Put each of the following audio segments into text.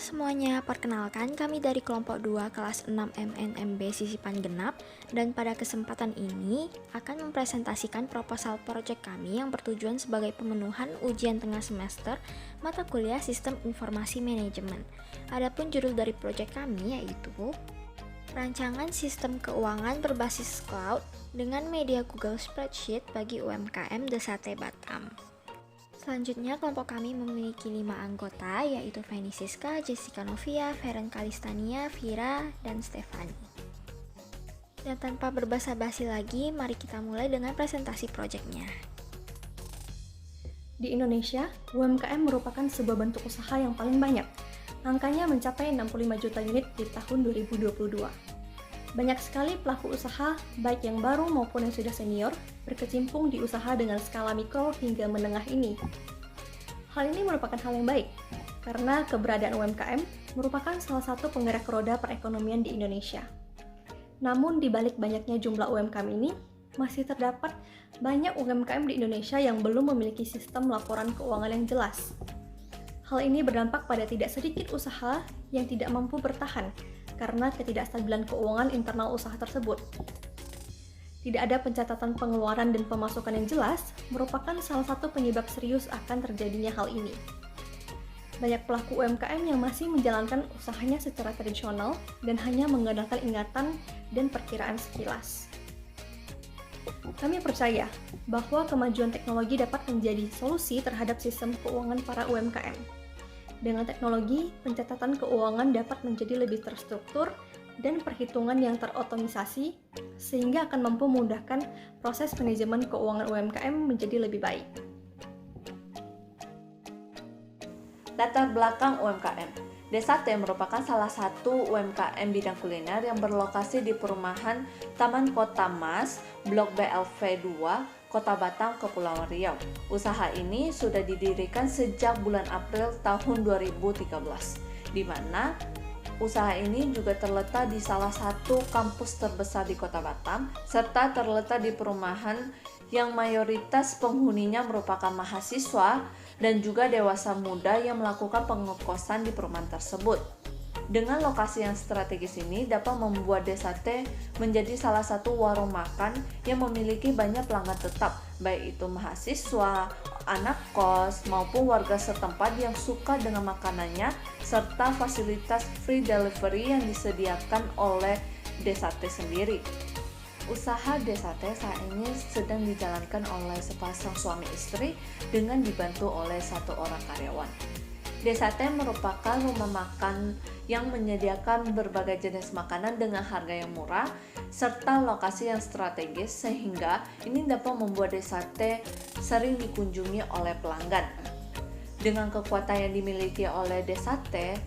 semuanya, perkenalkan kami dari kelompok 2 kelas 6 MNMB Sisipan Genap dan pada kesempatan ini akan mempresentasikan proposal proyek kami yang bertujuan sebagai pemenuhan ujian tengah semester mata kuliah Sistem Informasi Manajemen. Adapun judul dari proyek kami yaitu Rancangan Sistem Keuangan Berbasis Cloud dengan Media Google Spreadsheet bagi UMKM Desate Batam. Selanjutnya, kelompok kami memiliki 5 anggota, yaitu Feni Siska, Jessica Novia, Feren Kalistania, Vira, dan Stefani. Dan tanpa berbasa-basi lagi, mari kita mulai dengan presentasi proyeknya. Di Indonesia, UMKM merupakan sebuah bentuk usaha yang paling banyak. Angkanya mencapai 65 juta unit di tahun 2022. Banyak sekali pelaku usaha, baik yang baru maupun yang sudah senior, berkecimpung di usaha dengan skala mikro hingga menengah ini. Hal ini merupakan hal yang baik, karena keberadaan UMKM merupakan salah satu penggerak roda perekonomian di Indonesia. Namun di balik banyaknya jumlah UMKM ini, masih terdapat banyak UMKM di Indonesia yang belum memiliki sistem laporan keuangan yang jelas. Hal ini berdampak pada tidak sedikit usaha yang tidak mampu bertahan karena ketidakstabilan keuangan internal usaha tersebut. Tidak ada pencatatan pengeluaran dan pemasukan yang jelas merupakan salah satu penyebab serius akan terjadinya hal ini. Banyak pelaku UMKM yang masih menjalankan usahanya secara tradisional dan hanya mengandalkan ingatan dan perkiraan sekilas. Kami percaya bahwa kemajuan teknologi dapat menjadi solusi terhadap sistem keuangan para UMKM. Dengan teknologi, pencatatan keuangan dapat menjadi lebih terstruktur dan perhitungan yang terotomisasi, sehingga akan mampu memudahkan proses manajemen keuangan UMKM menjadi lebih baik. Latar belakang UMKM. Desate merupakan salah satu UMKM bidang kuliner yang berlokasi di perumahan Taman Kota Mas, Blok BLV 2, Kota Batam, Kepulauan Riau. Usaha ini sudah didirikan sejak bulan April tahun 2013, di mana usaha ini juga terletak di salah satu kampus terbesar di Kota Batam, serta terletak di perumahan yang mayoritas penghuninya merupakan mahasiswa dan juga dewasa muda yang melakukan pengkosan di perumahan tersebut. Dengan lokasi yang strategis ini dapat membuat Desate menjadi salah satu warung makan yang memiliki banyak pelanggan tetap, baik itu mahasiswa, anak kos, maupun warga setempat yang suka dengan makanannya, serta fasilitas free delivery yang disediakan oleh Desate sendiri. Usaha Desate saat ini sedang dijalankan oleh sepasang suami istri dengan dibantu oleh satu orang karyawan. Desate merupakan rumah makan yang menyediakan berbagai jenis makanan dengan harga yang murah serta lokasi yang strategis, sehingga ini dapat membuat Desate sering dikunjungi oleh pelanggan. Dengan kekuatan yang dimiliki oleh Desate,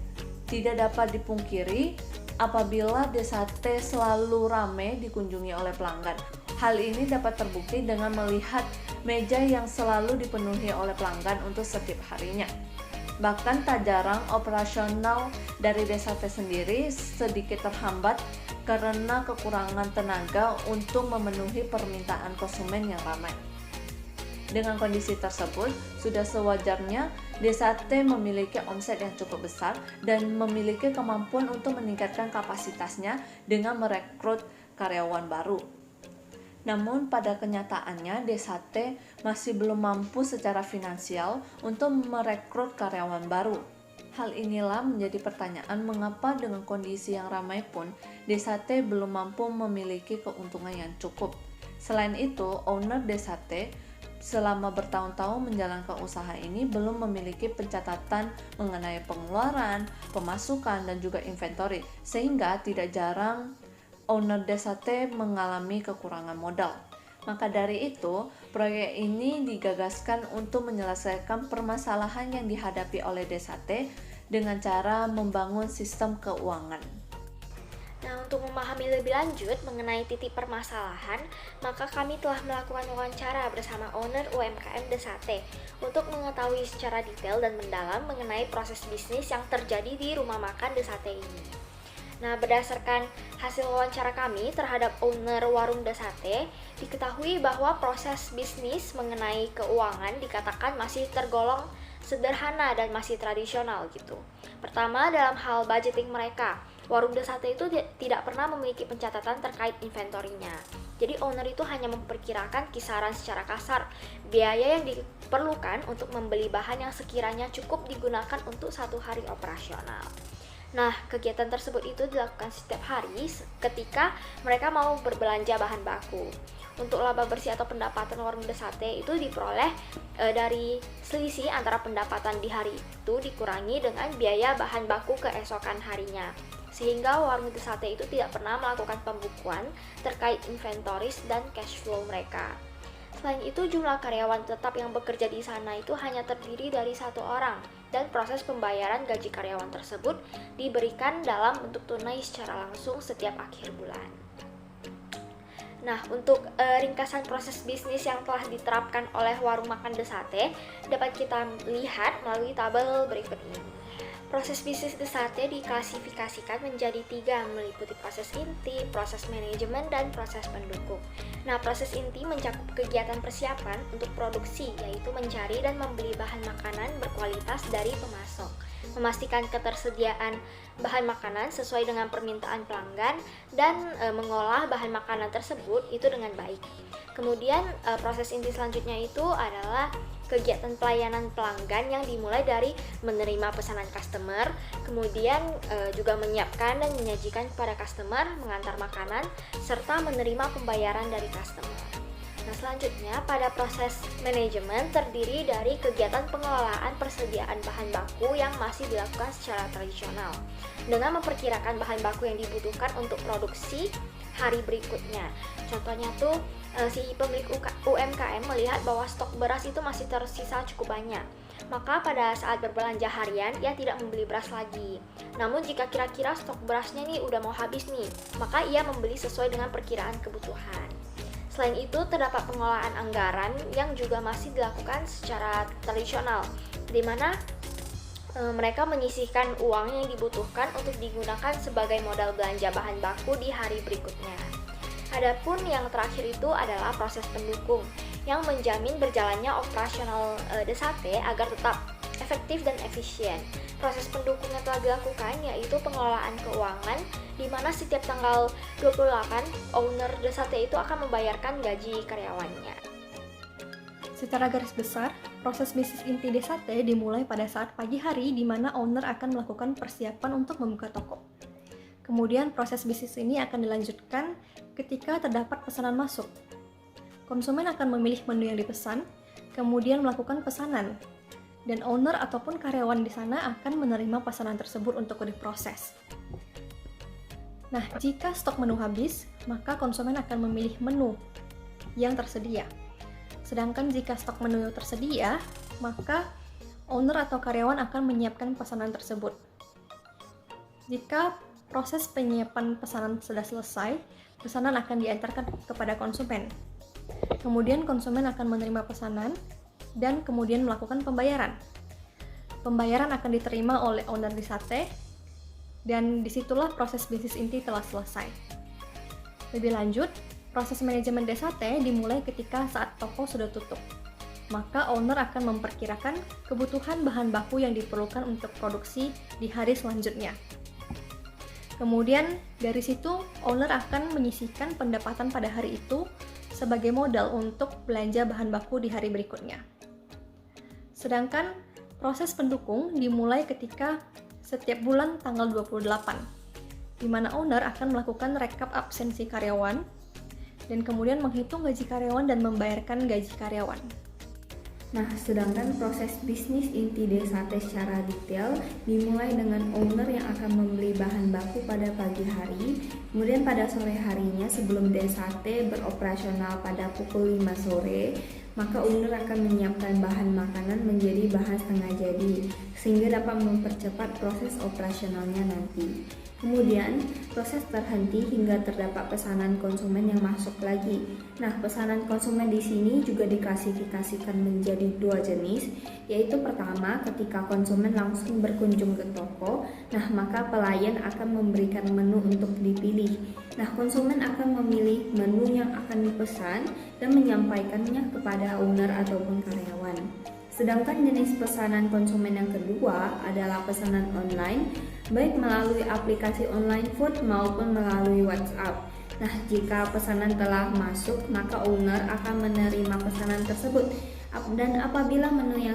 tidak dapat dipungkiri apabila Desate selalu ramai dikunjungi oleh pelanggan. Hal ini dapat terbukti dengan melihat meja yang selalu dipenuhi oleh pelanggan untuk setiap harinya. Bahkan tak jarang operasional dari Desate sendiri sedikit terhambat karena kekurangan tenaga untuk memenuhi permintaan konsumen yang ramai. Dengan kondisi tersebut, sudah sewajarnya Desate memiliki omset yang cukup besar dan memiliki kemampuan untuk meningkatkan kapasitasnya dengan merekrut karyawan baru. Namun pada kenyataannya Desate masih belum mampu secara finansial untuk merekrut karyawan baru. Hal inilah menjadi pertanyaan mengapa dengan kondisi yang ramai pun Desate belum mampu memiliki keuntungan yang cukup. Selain itu, owner Desate selama bertahun-tahun menjalankan usaha ini belum memiliki pencatatan mengenai pengeluaran, pemasukan, dan juga inventory, sehingga tidak jarang owner Desate mengalami kekurangan modal. Maka dari itu, proyek ini digagaskan untuk menyelesaikan permasalahan yang dihadapi oleh Desate dengan cara membangun sistem keuangan. Nah, untuk memahami lebih lanjut mengenai titik permasalahan, maka kami telah melakukan wawancara bersama owner UMKM Desate untuk mengetahui secara detail dan mendalam mengenai proses bisnis yang terjadi di rumah makan Desate ini. Nah, berdasarkan hasil wawancara kami terhadap owner warung Desate, diketahui bahwa proses bisnis mengenai keuangan dikatakan masih tergolong sederhana dan masih tradisional gitu. Pertama, dalam hal budgeting mereka, warung The Sate itu tidak pernah memiliki pencatatan terkait inventorinya. Jadi owner itu hanya memperkirakan kisaran secara kasar biaya yang diperlukan untuk membeli bahan yang sekiranya cukup digunakan untuk 1 hari operasional. Nah, kegiatan tersebut itu dilakukan setiap hari ketika mereka mau berbelanja bahan baku. Untuk laba bersih atau pendapatan warung The Sate itu diperoleh dari selisih antara pendapatan di hari itu dikurangi dengan biaya bahan baku keesokan harinya. Sehingga warung The Sate itu tidak pernah melakukan pembukuan terkait inventoris dan cash flow mereka. Selain itu, jumlah karyawan tetap yang bekerja di sana itu hanya terdiri dari 1 orang, dan proses pembayaran gaji karyawan tersebut diberikan dalam bentuk tunai secara langsung setiap akhir bulan. Nah, untuk ringkasan proses bisnis yang telah diterapkan oleh warung makan The Sate dapat kita lihat melalui tabel berikut ini. Proses bisnis The Sate diklasifikasikan menjadi 3, meliputi proses inti, proses manajemen, dan proses pendukung. Nah, proses inti mencakup kegiatan persiapan untuk produksi, yaitu mencari dan membeli bahan makanan berkualitas dari pemasok, memastikan ketersediaan bahan makanan sesuai dengan permintaan pelanggan, dan mengolah bahan makanan tersebut itu dengan baik. Kemudian proses inti selanjutnya itu adalah kegiatan pelayanan pelanggan yang dimulai dari menerima pesanan customer, kemudian juga menyiapkan dan menyajikan kepada customer, mengantar makanan, serta menerima pembayaran dari customer. Nah, selanjutnya pada proses manajemen terdiri dari kegiatan pengelolaan persediaan bahan baku yang masih dilakukan secara tradisional dengan memperkirakan bahan baku yang dibutuhkan untuk produksi hari berikutnya. Contohnya tuh si pemilik UMKM melihat bahwa stok beras itu masih tersisa cukup banyak. Maka pada saat berbelanja harian, ia tidak membeli beras lagi. Namun jika kira-kira stok berasnya nih udah mau habis nih, maka ia membeli sesuai dengan perkiraan kebutuhan. Selain itu, terdapat pengolahan anggaran yang juga masih dilakukan secara tradisional, di mana mereka menyisihkan uang yang dibutuhkan untuk digunakan sebagai modal belanja bahan baku di hari berikutnya. Adapun yang terakhir itu adalah proses pendukung yang menjamin berjalannya operasional The Sate agar tetap efektif dan efisien. Proses pendukung yang telah dilakukan yaitu pengelolaan keuangan, di mana setiap tanggal 28 owner The Sate itu akan membayarkan gaji karyawannya. Secara garis besar, proses bisnis inti The Sate dimulai pada saat pagi hari di mana owner akan melakukan persiapan untuk membuka toko. Kemudian proses bisnis ini akan dilanjutkan ketika terdapat pesanan masuk. Konsumen akan memilih menu yang dipesan, kemudian melakukan pesanan, dan owner ataupun karyawan di sana akan menerima pesanan tersebut untuk diproses. Nah, jika stok menu habis, maka konsumen akan memilih menu yang tersedia. Sedangkan jika stok menu tersedia, maka owner atau karyawan akan menyiapkan pesanan tersebut. Jika proses penyiapan pesanan sudah selesai, pesanan akan diantarkan kepada konsumen. Kemudian konsumen akan menerima pesanan dan kemudian melakukan pembayaran. Pembayaran akan diterima oleh owner The Sate dan disitulah proses bisnis inti telah selesai. Lebih lanjut, proses manajemen The Sate dimulai ketika saat toko sudah tutup. Maka owner akan memperkirakan kebutuhan bahan baku yang diperlukan untuk produksi di hari selanjutnya. Kemudian dari situ owner akan menyisihkan pendapatan pada hari itu sebagai modal untuk belanja bahan baku di hari berikutnya. Sedangkan proses pendukung dimulai ketika setiap bulan tanggal 28, di mana owner akan melakukan rekap absensi karyawan dan kemudian menghitung gaji karyawan dan membayarkan gaji karyawan. Nah, sedangkan proses bisnis inti The Sate secara detail dimulai dengan owner yang akan membeli bahan baku pada pagi hari, kemudian pada sore harinya sebelum The Sate beroperasional pada pukul 5 sore, maka owner akan menyiapkan bahan makanan menjadi bahan setengah jadi, sehingga dapat mempercepat proses operasionalnya nanti. Kemudian, proses terhenti hingga terdapat pesanan konsumen yang masuk lagi. Nah, pesanan konsumen di sini juga diklasifikasikan menjadi 2 jenis, yaitu pertama ketika konsumen langsung berkunjung ke toko, nah maka pelayan akan memberikan menu untuk dipilih. Nah, konsumen akan memilih menu yang akan dipesan dan menyampaikannya kepada owner ataupun karyawan. Sedangkan jenis pesanan konsumen yang kedua adalah pesanan online, baik melalui aplikasi online food maupun melalui WhatsApp. Nah, jika pesanan telah masuk, maka owner akan menerima pesanan tersebut. Dan apabila menu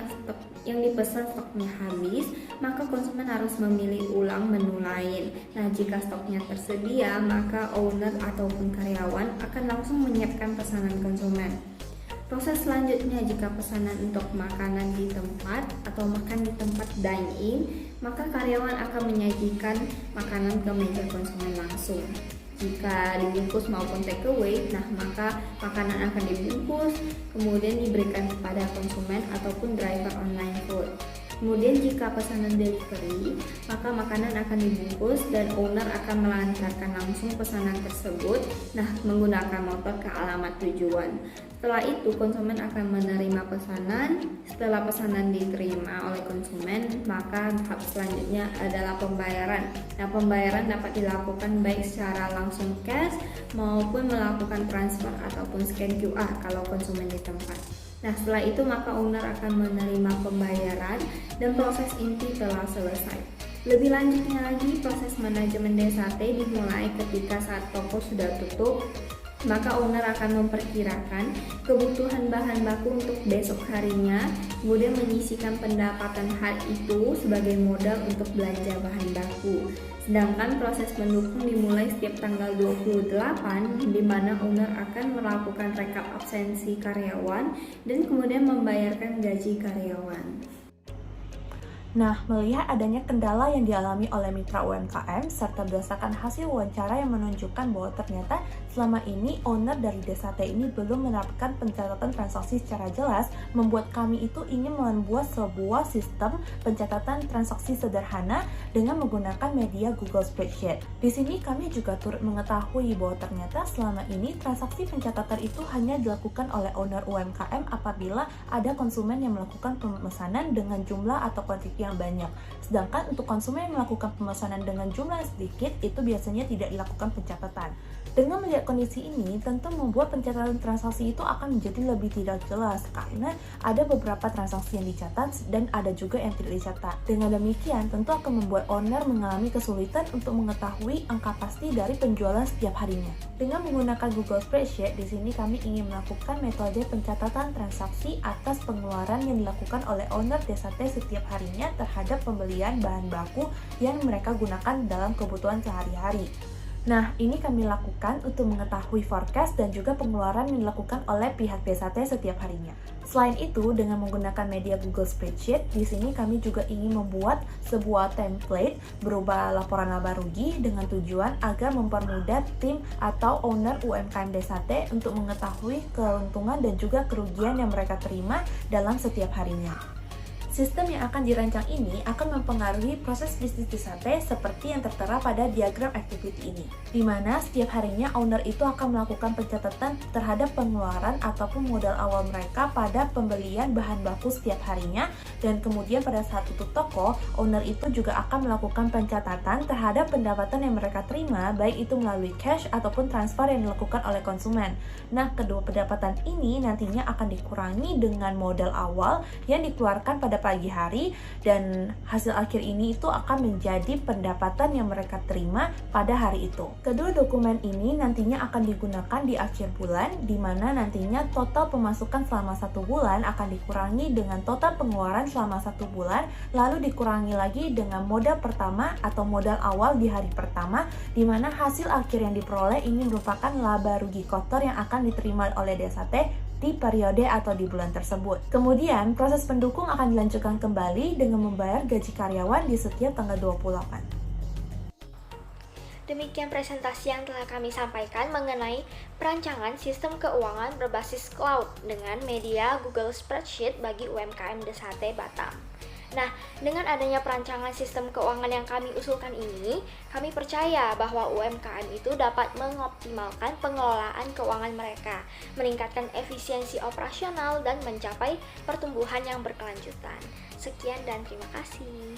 yang dipesan stoknya habis, maka konsumen harus memilih ulang menu lain. Nah, jika stoknya tersedia, maka owner ataupun karyawan akan langsung menyiapkan pesanan konsumen. Proses selanjutnya, jika pesanan untuk makanan di tempat atau makan di tempat dine-in, maka karyawan akan menyajikan makanan ke meja konsumen langsung. Jika dibungkus maupun take away, nah maka makanan akan dibungkus, kemudian diberikan kepada konsumen ataupun driver online food. Kemudian jika pesanan delivery, maka makanan akan dibungkus dan owner akan melancarkan langsung pesanan tersebut, nah menggunakan motor ke alamat tujuan. Setelah itu konsumen akan menerima pesanan. Setelah pesanan diterima oleh konsumen, maka tahap selanjutnya adalah pembayaran. Nah, pembayaran dapat dilakukan baik secara langsung cash maupun melakukan transfer ataupun scan QR kalau konsumen di tempat. Nah, setelah itu maka owner akan menerima pembayaran dan proses inti telah selesai. Lebih lanjutnya lagi, proses manajemen DSAT dimulai ketika saat toko sudah tutup. Maka owner akan memperkirakan kebutuhan bahan baku untuk besok harinya, kemudian menyisihkan pendapatan hari itu sebagai modal untuk belanja bahan baku. Sedangkan proses pendukung dimulai setiap tanggal 28, di mana owner akan melakukan rekap absensi karyawan dan kemudian membayarkan gaji karyawan. Nah, melihat adanya kendala yang dialami oleh mitra UMKM serta berdasarkan hasil wawancara yang menunjukkan bahwa ternyata selama ini owner dari DSAT ini belum menerapkan pencatatan transaksi secara jelas, membuat kami itu ingin membuat sebuah sistem pencatatan transaksi sederhana dengan menggunakan media Google Spreadsheet. Di sini kami juga turut mengetahui bahwa ternyata selama ini transaksi pencatatan itu hanya dilakukan oleh owner UMKM apabila ada konsumen yang melakukan pemesanan dengan jumlah atau kuantiti yang banyak. Sedangkan untuk konsumen yang melakukan pemesanan dengan jumlah yang sedikit, itu biasanya tidak dilakukan pencatatan. Dengan melihat kondisi ini, tentu membuat pencatatan transaksi itu akan menjadi lebih tidak jelas karena ada beberapa transaksi yang dicatat dan ada juga yang tidak dicatat. Dengan demikian, tentu akan membuat owner mengalami kesulitan untuk mengetahui angka pasti dari penjualan setiap harinya. Dengan menggunakan Google Spreadsheet, di sini kami ingin melakukan metode pencatatan transaksi atas pengeluaran yang dilakukan oleh owner DSAT setiap harinya terhadap pembelian bahan baku yang mereka gunakan dalam kebutuhan sehari-hari. Nah, ini kami lakukan untuk mengetahui forecast dan juga pengeluaran yang dilakukan oleh pihak DSAT setiap harinya. Selain itu, dengan menggunakan media Google Spreadsheet, di sini kami juga ingin membuat sebuah template berupa laporan laba rugi dengan tujuan agar mempermudah tim atau owner UMKM DSAT untuk mengetahui keuntungan dan juga kerugian yang mereka terima dalam setiap harinya. Sistem yang akan dirancang ini akan mempengaruhi proses bisnis DSAT seperti yang tertera pada diagram activity ini, di mana setiap harinya owner itu akan melakukan pencatatan terhadap pengeluaran ataupun modal awal mereka pada pembelian bahan baku setiap harinya, dan kemudian pada saat tutup toko, owner itu juga akan melakukan pencatatan terhadap pendapatan yang mereka terima, baik itu melalui cash ataupun transfer yang dilakukan oleh konsumen. Nah, kedua pendapatan ini nantinya akan dikurangi dengan modal awal yang dikeluarkan pada pagi hari, dan hasil akhir ini itu akan menjadi pendapatan yang mereka terima pada hari itu. Kedua dokumen ini nantinya akan digunakan di akhir bulan, di mana nantinya total pemasukan selama 1 bulan akan dikurangi dengan total pengeluaran selama 1 bulan, lalu dikurangi lagi dengan modal pertama atau modal awal di hari pertama, di mana hasil akhir yang diperoleh ini merupakan laba rugi kotor yang akan diterima oleh DSAT di periode atau di bulan tersebut. Kemudian, proses pendukung akan dilanjutkan kembali dengan membayar gaji karyawan di setiap tanggal 28. Demikian presentasi yang telah kami sampaikan mengenai perancangan sistem keuangan berbasis cloud dengan media Google Spreadsheet bagi UMKM DSAT Batam. Nah, dengan adanya perancangan sistem keuangan yang kami usulkan ini, kami percaya bahwa UMKM itu dapat mengoptimalkan pengelolaan keuangan mereka, meningkatkan efisiensi operasional, dan mencapai pertumbuhan yang berkelanjutan. Sekian dan terima kasih.